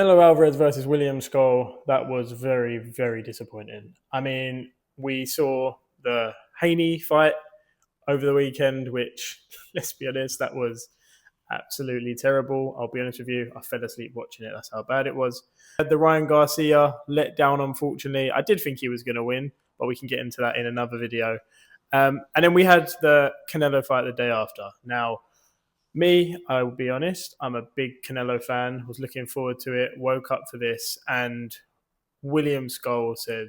Canelo Alvarez versus William Scull, that was very, very disappointing. I mean, we saw the Haney fight over the weekend, which, let's be honest, that was absolutely terrible. I'll be honest with you, I fell asleep watching it. That's how bad it was. The Ryan Garcia let down, unfortunately. I did think he was going to win, but we can get into that in another video. And then we had the Canelo fight the day after. Now, me, I will be honest, I'm a big Canelo fan, was looking forward to it, woke up for this, and William Scull said,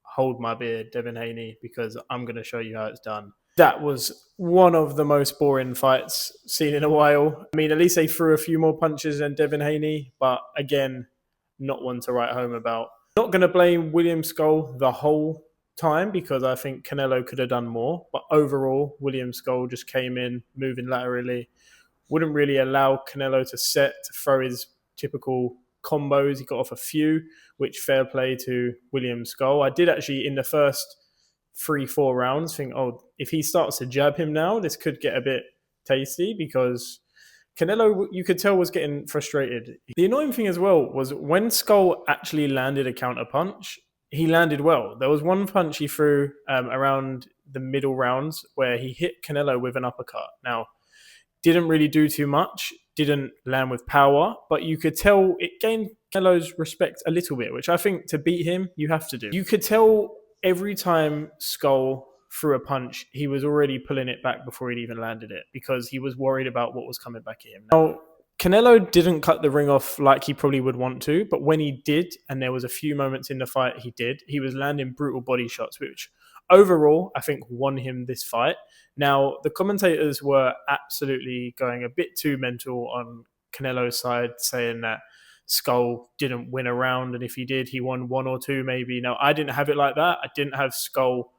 hold my beer, Devin Haney, because I'm going to show you how it's done. That was one of the most boring fights seen in a while. I mean, at least they threw a few more punches than Devin Haney, but again, not one to write home about. Not going to blame William Scull the whole time because I think Canelo could have done more. But overall, William Scull just came in, moving laterally, wouldn't really allow Canelo to throw his typical combos. He got off a few, which fair play to William Scull. I did actually, in the first 3-4 rounds, think, oh, if he starts to jab him now, this could get a bit tasty because Canelo, you could tell, was getting frustrated. The annoying thing as well was when Scull actually landed a counter punch, he landed well. There was one punch he threw around the middle rounds where he hit Canelo with an uppercut. Now, didn't really do too much, didn't land with power, but you could tell it gained Canelo's respect a little bit, which I think to beat him, you have to do. You could tell every time Scull threw a punch, he was already pulling it back before he'd even landed it because he was worried about what was coming back at him. Now, Canelo didn't cut the ring off like he probably would want to, but when he did, and there was a few moments in the fight he was landing brutal body shots, which overall, I think won him this fight. Now, the commentators were absolutely going a bit too mental on Canelo's side, saying that Scull didn't win a round, and if he did, he won one or two maybe. Now, I didn't have it like that. I didn't have Scull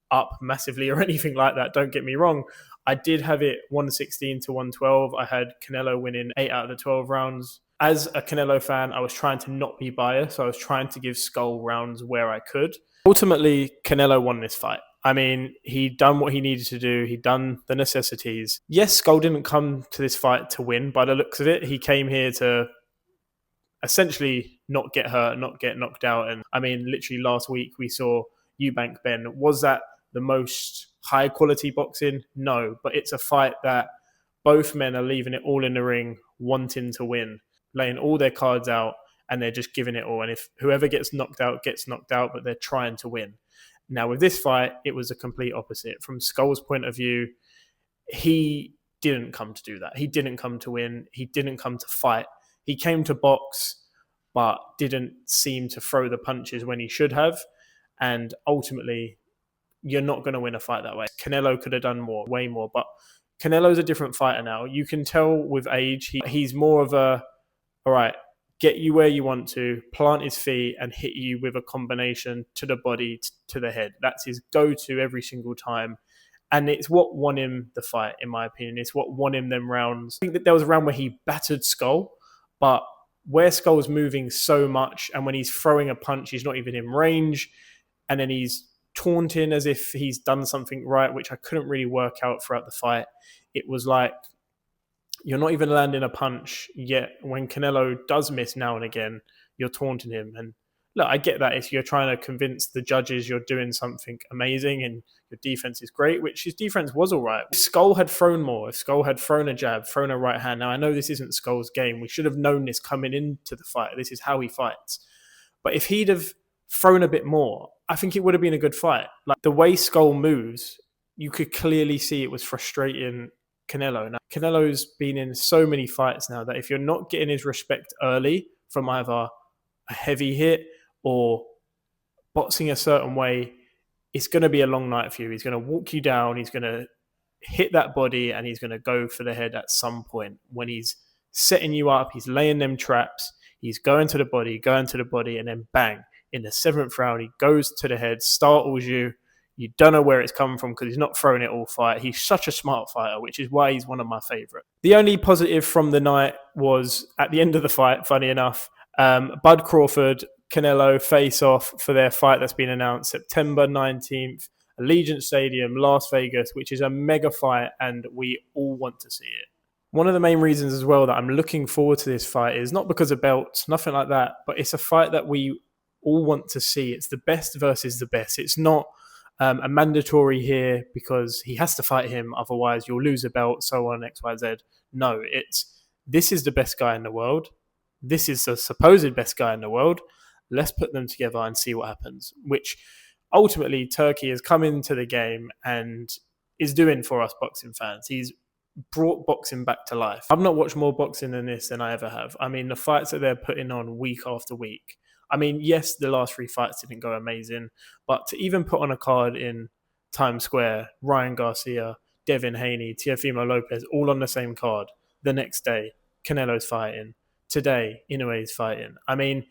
up massively or anything like that. Don't get me wrong. I did have it 116 to 112. I had Canelo winning 8 out of the 12 rounds. As a Canelo fan, I was trying to not be biased. So I was trying to give Scull rounds where I could. Ultimately, Canelo won this fight. I mean, he'd done what he needed to do. He'd done the necessities. Yes, Scull didn't come to this fight to win by the looks of it. He came here to essentially not get hurt, not get knocked out. And I mean, literally last week we saw Eubank Ben. Was that the most high quality boxing? No, but it's a fight that both men are leaving it all in the ring, wanting to win, laying all their cards out, and they're just giving it all. And if whoever gets knocked out, but they're trying to win. Now, with this fight, it was a complete opposite. From Skull's point of view, he didn't come to do that. He didn't come to win. He didn't come to fight. He came to box, but didn't seem to throw the punches when he should have. And ultimately, you're not going to win a fight that way. Canelo could have done more, way more. But Canelo's a different fighter now. You can tell with age, he's more of a, all right, get you where you want to, plant his feet and hit you with a combination to the body, to the head. That's his go-to every single time. And it's what won him the fight, in my opinion. It's what won him them rounds. I think that there was a round where he battered Scull, but where Skull's moving so much and when he's throwing a punch, he's not even in range. And then he's taunting as if he's done something right, which I couldn't really work out throughout the fight. It was like, you're not even landing a punch yet. When Canelo does miss now and again, you're taunting him. And look, I get that if you're trying to convince the judges you're doing something amazing and your defense is great, which his defense was all right. If Scull had thrown more, if Scull had thrown a jab, thrown a right hand, now I know this isn't Skull's game. We should have known this coming into the fight. This is how he fights. But if he'd have thrown a bit more, I think it would have been a good fight. Like the way Scull moves, you could clearly see it was frustrating Canelo. Now, Canelo's been in so many fights now that if you're not getting his respect early from either a heavy hit or boxing a certain way, it's going to be a long night for you. He's going to walk you down. He's going to hit that body and he's going to go for the head at some point. When he's setting you up, he's laying them traps. He's going to the body, and then bang. In the 7th round, he goes to the head, startles you. You don't know where it's come from because he's not throwing it all fight. He's such a smart fighter, which is why he's one of my favourites. The only positive from the night was at the end of the fight, funny enough, Bud Crawford, Canelo face off for their fight that's been announced September 19th, Allegiant Stadium, Las Vegas, which is a mega fight and we all want to see it. One of the main reasons as well that I'm looking forward to this fight is not because of belts, nothing like that, but it's a fight that we all want to see. It's the best versus the best. It's not a mandatory here because he has to fight him, otherwise you'll lose a belt, so on, X, Y, Z. No, it's this is the best guy in the world. This is the supposed best guy in the world. Let's put them together and see what happens. Which ultimately Turkey has come into the game and is doing for us boxing fans. He's brought boxing back to life. I've not watched more boxing than this than I ever have. I mean, the fights that they're putting on week after week. I mean, yes, the last 3 fights didn't go amazing, but to even put on a card in Times Square, Ryan Garcia, Devin Haney, Teofimo Lopez, all on the same card. The next day, Canelo's fighting. Today, Inoue's fighting. I mean,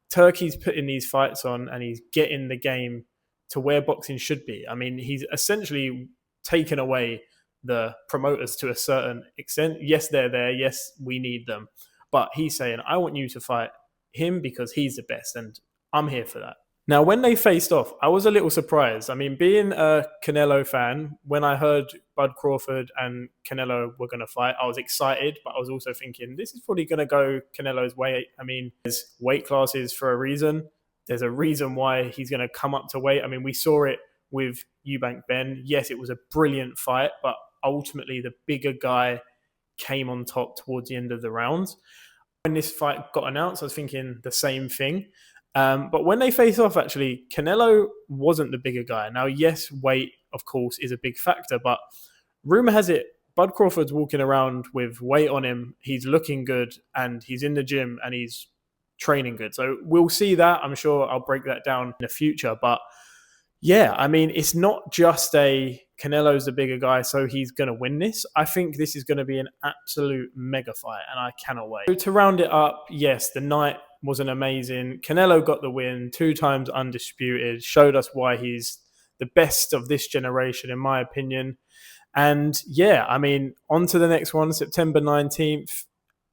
Turkey's putting these fights on and he's getting the game to where boxing should be. I mean, he's essentially taken away the promoters to a certain extent. Yes, they're there. Yes, we need them. But he's saying, I want you to fight him because he's the best. And I'm here for that. Now, when they faced off, I was a little surprised. I mean, being a Canelo fan, when I heard Bud Crawford and Canelo were going to fight, I was excited, but I was also thinking, this is probably going to go Canelo's way. I mean, there's weight classes for a reason. There's a reason why he's going to come up to weight. I mean, we saw it with Eubank Ben. Yes, it was a brilliant fight, but ultimately the bigger guy came on top towards the end of the round. When this fight got announced, I was thinking the same thing. But when they face off, actually, Canelo wasn't the bigger guy. Now, yes, weight, of course, is a big factor, but rumor has it Bud Crawford's walking around with weight on him. He's looking good, and he's in the gym, and he's training good. So we'll see that. I'm sure I'll break that down in the future. But yeah, I mean, it's not just a Canelo's the bigger guy, so he's going to win this. I think this is going to be an absolute mega fight, and I cannot wait. So to round it up, yes, the night wasn't amazing. Canelo got the win, 2 times undisputed, showed us why he's the best of this generation, in my opinion. And yeah, I mean, on to the next one, September 19th.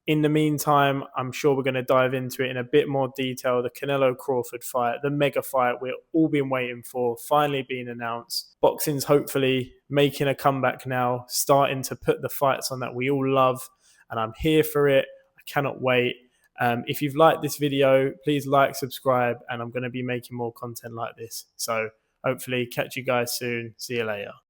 In the meantime, I'm sure we're going to dive into it in a bit more detail. The Canelo-Crawford fight, the mega fight we've all been waiting for, finally being announced. Boxing's hopefully making a comeback now, starting to put the fights on that we all love, and I'm here for it. I cannot wait. If you've liked this video, please like, subscribe, and I'm going to be making more content like this. So hopefully catch you guys soon. See you later.